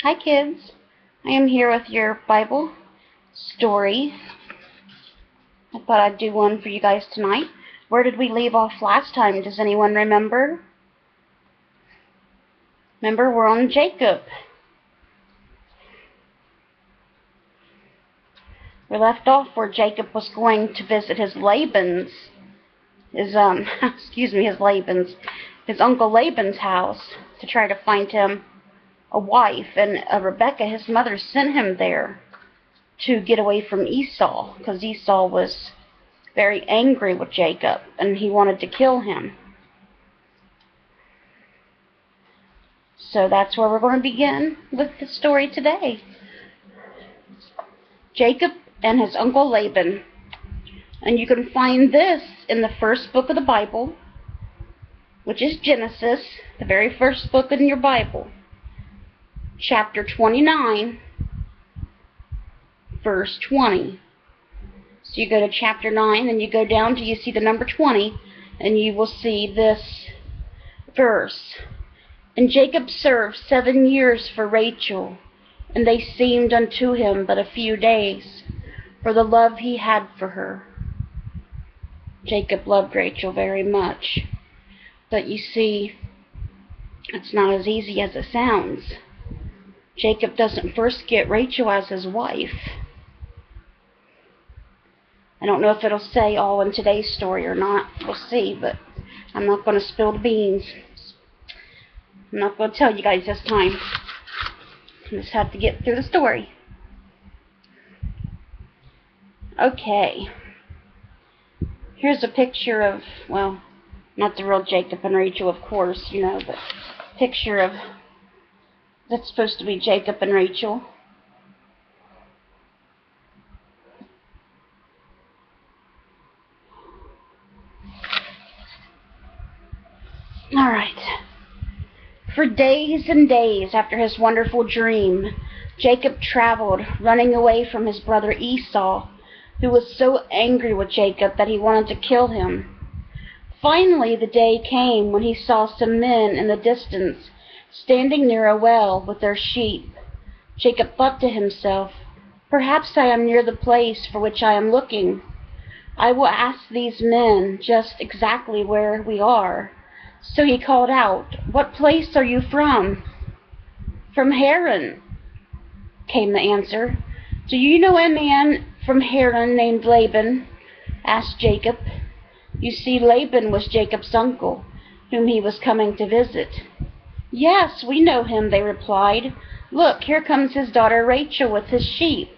Hi kids, I am here with your Bible story. I thought I'd do one for you guys tonight. Where did we leave off last time? Does anyone remember? Remember, we're on Jacob. We left off where Jacob was going to visit his Laban's, his Uncle Laban's house to try to find him a wife, and Rebecca, his mother, sent him there to get away from Esau, because Esau was very angry with Jacob and he wanted to kill him. So that's where we're going to begin with the story today. Jacob and his Uncle Laban. And you can find this in the first book of the Bible, which is Genesis, the very first book in your Bible. Chapter 29, verse 20. So you go to chapter 9, and you go down till you see the number 20, and you will see this verse. And Jacob served 7 years for Rachel, and they seemed unto him but a few days, for the love he had for her. Jacob loved Rachel very much. But you see, it's not as easy as it sounds. Jacob doesn't first get Rachel as his wife. I don't know if it'll say all in today's story or not. We'll see, but I'm not going to spill the beans. I'm not going to tell you guys this time. I just have to get through the story. Okay. Here's a picture of, well, not the real Jacob and Rachel, of course, you know, but picture of, that's supposed to be Jacob and Rachel. Alright. For days and days after his wonderful dream, Jacob traveled, running away from his brother Esau, who was so angry with Jacob that he wanted to kill him. Finally, the day came when he saw some men in the distance, standing near a well with their sheep. Jacob thought to himself, "Perhaps I am near the place for which I am looking. I will ask these men just exactly where we are." So he called out, "What place are you from?" "From Haran," came the answer. "Do you know a man from Haran named Laban?" asked Jacob. You see, Laban was Jacob's uncle, whom he was coming to visit. "Yes, we know him," they replied. "Look, here comes his daughter Rachel with his sheep."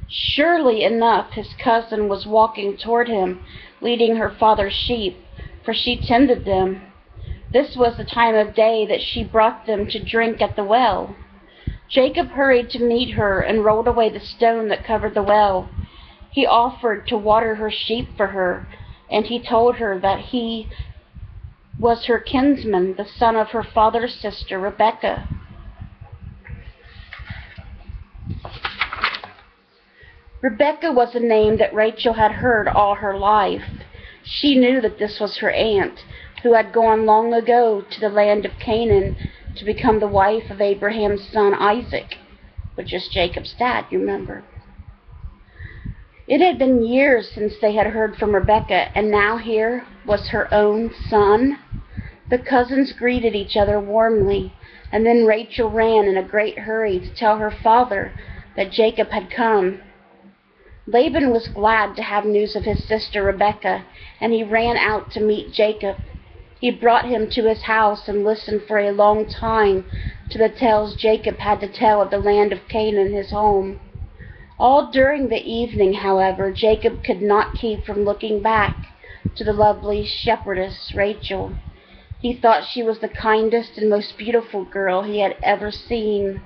Surely enough, his cousin was walking toward him, leading her father's sheep, for she tended them. This was the time of day that she brought them to drink at the well. Jacob hurried to meet her and rolled away the stone that covered the well. He offered to water her sheep for her, and he told her that he was her kinsman, the son of her father's sister, Rebecca. Rebecca was a name that Rachel had heard all her life. She knew that this was her aunt, who had gone long ago to the land of Canaan to become the wife of Abraham's son Isaac, which is Jacob's dad, you remember. It had been years since they had heard from Rebecca, and now here was her own son. The cousins greeted each other warmly, and then Rachel ran in a great hurry to tell her father that Jacob had come. Laban was glad to have news of his sister Rebecca, and he ran out to meet Jacob. He brought him to his house and listened for a long time to the tales Jacob had to tell of the land of Canaan, his home. All during the evening, however, Jacob could not keep from looking back to the lovely shepherdess, Rachel. He thought she was the kindest and most beautiful girl he had ever seen.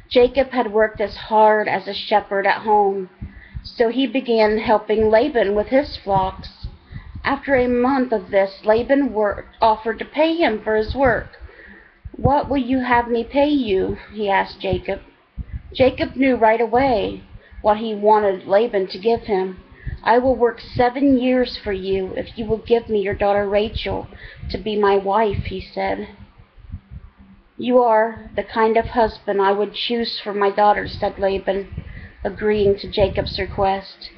Jacob had worked as hard as a shepherd at home, so he began helping Laban with his flocks. After a month of this, Laban offered to pay him for his work. "What will you have me pay you?" he asked Jacob. Jacob knew right away what he wanted Laban to give him. "I will work 7 years for you if you will give me your daughter Rachel to be my wife," he said. You are the kind of husband I would choose for my daughter, said Laban, agreeing to Jacob's request.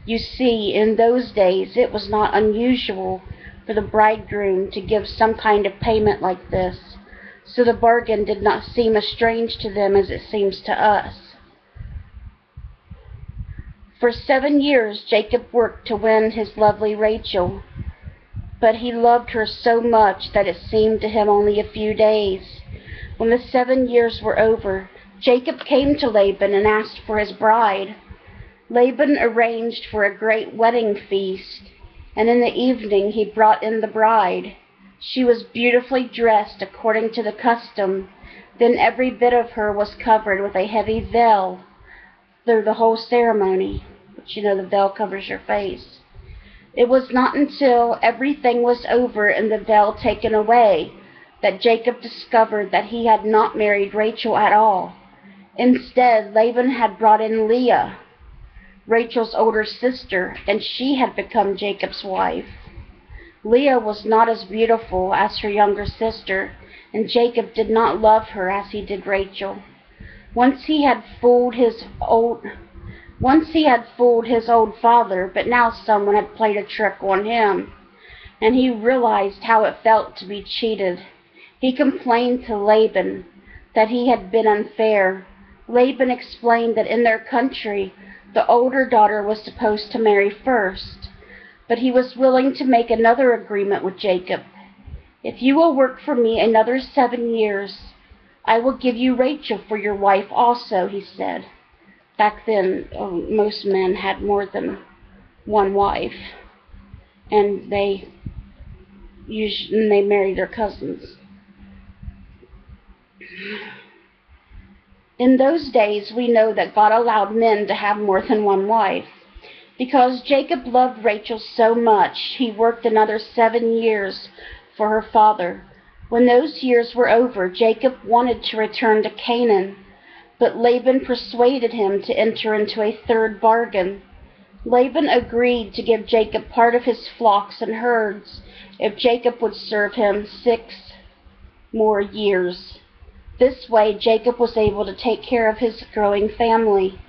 You see, in those days it was not unusual for the bridegroom to give some kind of payment like this, so the bargain did not seem as strange to them as it seems to us. For 7 years Jacob worked to win his lovely Rachel, but he loved her so much that it seemed to him only a few days. When the 7 years were over, Jacob came to Laban and asked for his bride. Laban arranged for a great wedding feast, and in the evening he brought in the bride. She was beautifully dressed according to the custom. Then every bit of her was covered with a heavy veil through the whole ceremony. But you know, the veil covers your face. It was not until everything was over and the veil taken away that Jacob discovered that he had not married Rachel at all. Instead, Laban had brought in Leah, Rachel's older sister, and she had become Jacob's wife. Leah was not as beautiful as her younger sister, and Jacob did not love her as he did Rachel. Once he had fooled his old father, but now someone had played a trick on him, and he realized how it felt to be cheated. He complained to Laban that he had been unfair. Laban explained that in their country, the older daughter was supposed to marry first, but he was willing to make another agreement with Jacob. If you will work for me another 7 years, I will give you Rachel for your wife also, he said. Back then, most men had more than one wife, and they married their cousins. In those days, we know that God allowed men to have more than one wife. Because Jacob loved Rachel so much, he worked another 7 years for her father. When those years were over, Jacob wanted to return to Canaan, but Laban persuaded him to enter into a third bargain. Laban agreed to give Jacob part of his flocks and herds if Jacob would serve him 6 more years. This way, Jacob was able to take care of his growing family.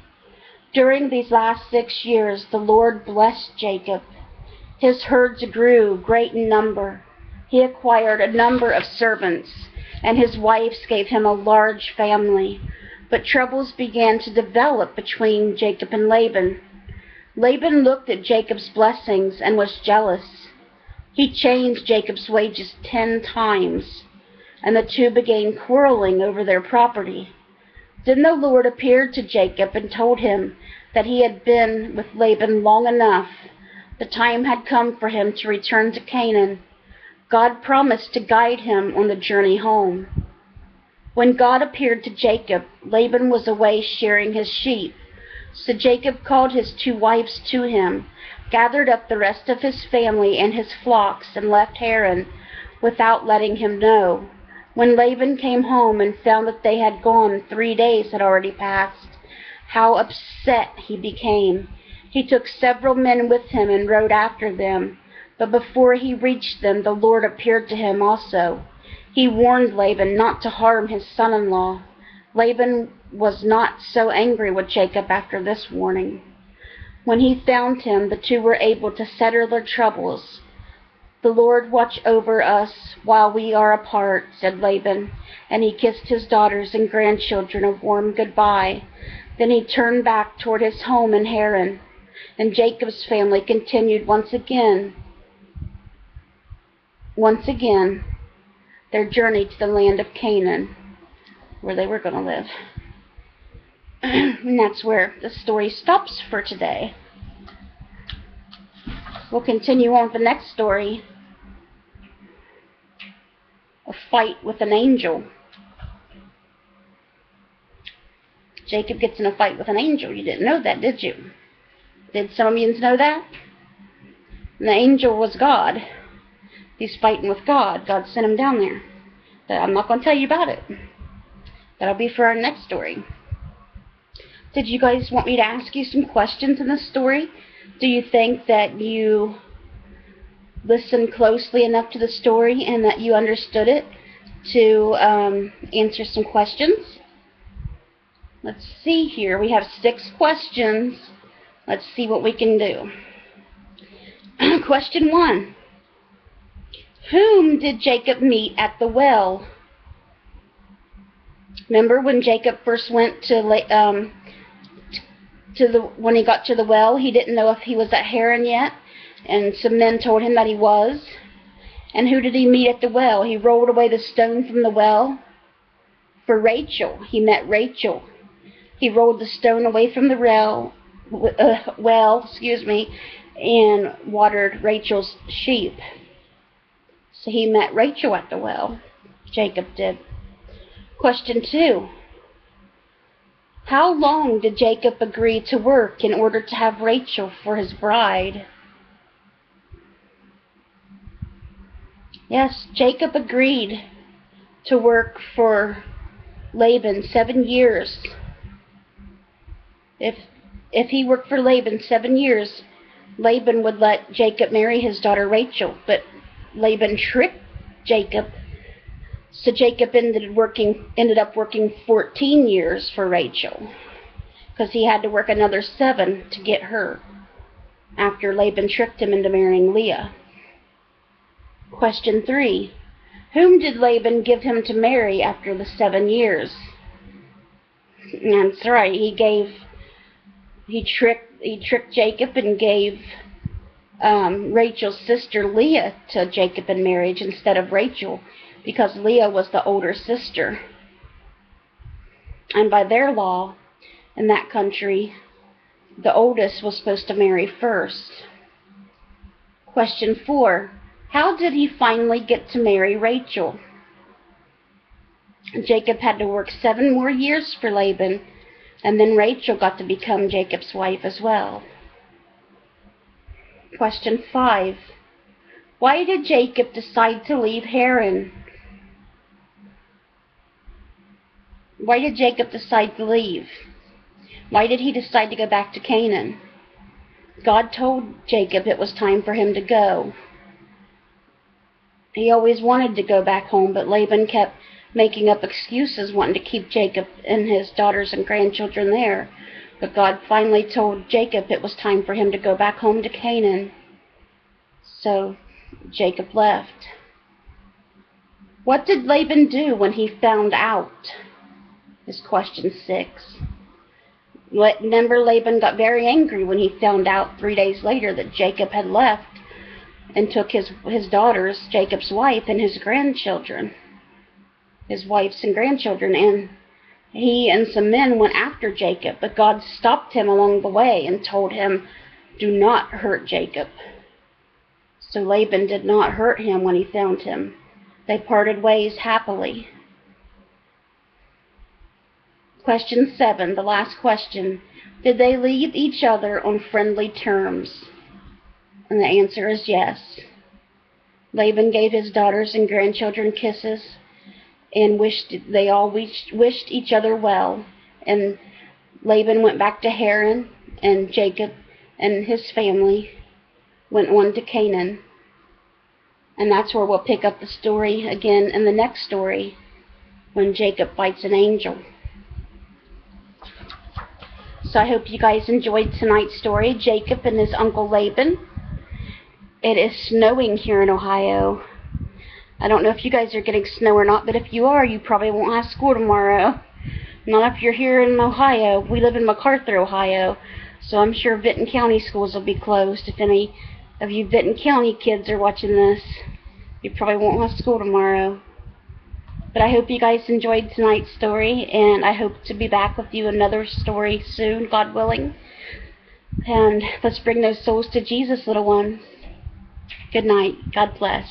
During these last 6 years, the Lord blessed Jacob. His herds grew great in number. He acquired a number of servants, and his wives gave him a large family. But troubles began to develop between Jacob and Laban. Laban looked at Jacob's blessings and was jealous. He changed Jacob's wages 10 times, and the two began quarreling over their property. Then the Lord appeared to Jacob and told him that he had been with Laban long enough. The time had come for him to return to Canaan. God promised to guide him on the journey home. When God appeared to Jacob, Laban was away shearing his sheep. So Jacob called his 2 wives to him, gathered up the rest of his family and his flocks, and left Haran without letting him know. When Laban came home and found that they had gone, 3 days had already passed, how upset he became. He took several men with him and rode after them. But before he reached them, the Lord appeared to him also. He warned Laban not to harm his son-in-law. Laban was not so angry with Jacob after this warning. When he found him, the two were able to settle their troubles. The Lord watch over us while we are apart, said Laban, and he kissed his daughters and grandchildren a warm goodbye. Then he turned back toward his home in Haran, and Jacob's family continued once again their journey to the land of Canaan, where they were going to live. And that's where the story stops for today. We'll continue on with the next story. A fight with an angel. Jacob gets in a fight with an angel. You didn't know that, did you? Did some of you know that? And the angel was God. He's fighting with God. God sent him down there. But I'm not going to tell you about it. That'll be for our next story. Did you guys want me to ask you some questions in this story? Do you think that you listened closely enough to the story and that you understood it? to answer some questions. Let's see here. We have 6 questions. Let's see what we can do. Question 1. Whom did Jacob meet at the well? Remember when Jacob first went to when he got to the well, he didn't know if he was at Haran yet, and some men told him that he was. And who did he meet at the well? He rolled away the stone from the well for Rachel. He met Rachel. He rolled the stone away from the well, and watered Rachel's sheep. So he met Rachel at the well. Jacob did. Question 2. How long did Jacob agree to work in order to have Rachel for his bride? Yes, Jacob agreed to work for Laban 7 years. If he worked for Laban 7 years, Laban would let Jacob marry his daughter Rachel, but Laban tricked Jacob, so Jacob ended up working 14 years for Rachel, because he had to work another 7 to get her, after Laban tricked him into marrying Leah. Question 3. Whom did Laban give him to marry after the 7 years? That's right, he tricked Jacob and gave Rachel's sister Leah to Jacob in marriage instead of Rachel, because Leah was the older sister. And by their law in that country, the oldest was supposed to marry first. Question 4. How did he finally get to marry Rachel? Jacob had to work 7 more years for Laban, and then Rachel got to become Jacob's wife as well. Question 5. Why did Jacob decide to leave Haran? Why did Jacob decide to leave? Why did he decide to go back to Canaan? God told Jacob it was time for him to go. He always wanted to go back home, but Laban kept making up excuses, wanting to keep Jacob and his daughters and grandchildren there. But God finally told Jacob it was time for him to go back home to Canaan. So Jacob left. What did Laban do when he found out? Is question 6. Remember, Laban got very angry when he found out 3 days later that Jacob had left and took his daughters, Jacob's wife, and his grandchildren. His wives and grandchildren, and he and some men went after Jacob, but God stopped him along the way and told him, do not hurt Jacob. So Laban did not hurt him when he found him. They parted ways happily. Question 7, the last question. Did they leave each other on friendly terms? And the answer is yes. Laban gave his daughters and grandchildren kisses, and they all wished each other well. And Laban went back to Haran, and Jacob and his family went on to Canaan. And that's where we'll pick up the story again in the next story, when Jacob fights an angel. So I hope you guys enjoyed tonight's story, Jacob and his uncle Laban. It is snowing here in Ohio. I don't know if you guys are getting snow or not, but if you are, you probably won't have school tomorrow. Not if you're here in Ohio. We live in MacArthur, Ohio, so I'm sure Vinton County schools will be closed. If any of you Vinton County kids are watching this, you probably won't have school tomorrow. But I hope you guys enjoyed tonight's story, and I hope to be back with you another story soon, God willing. And let's bring those souls to Jesus, little ones. Good night. God bless.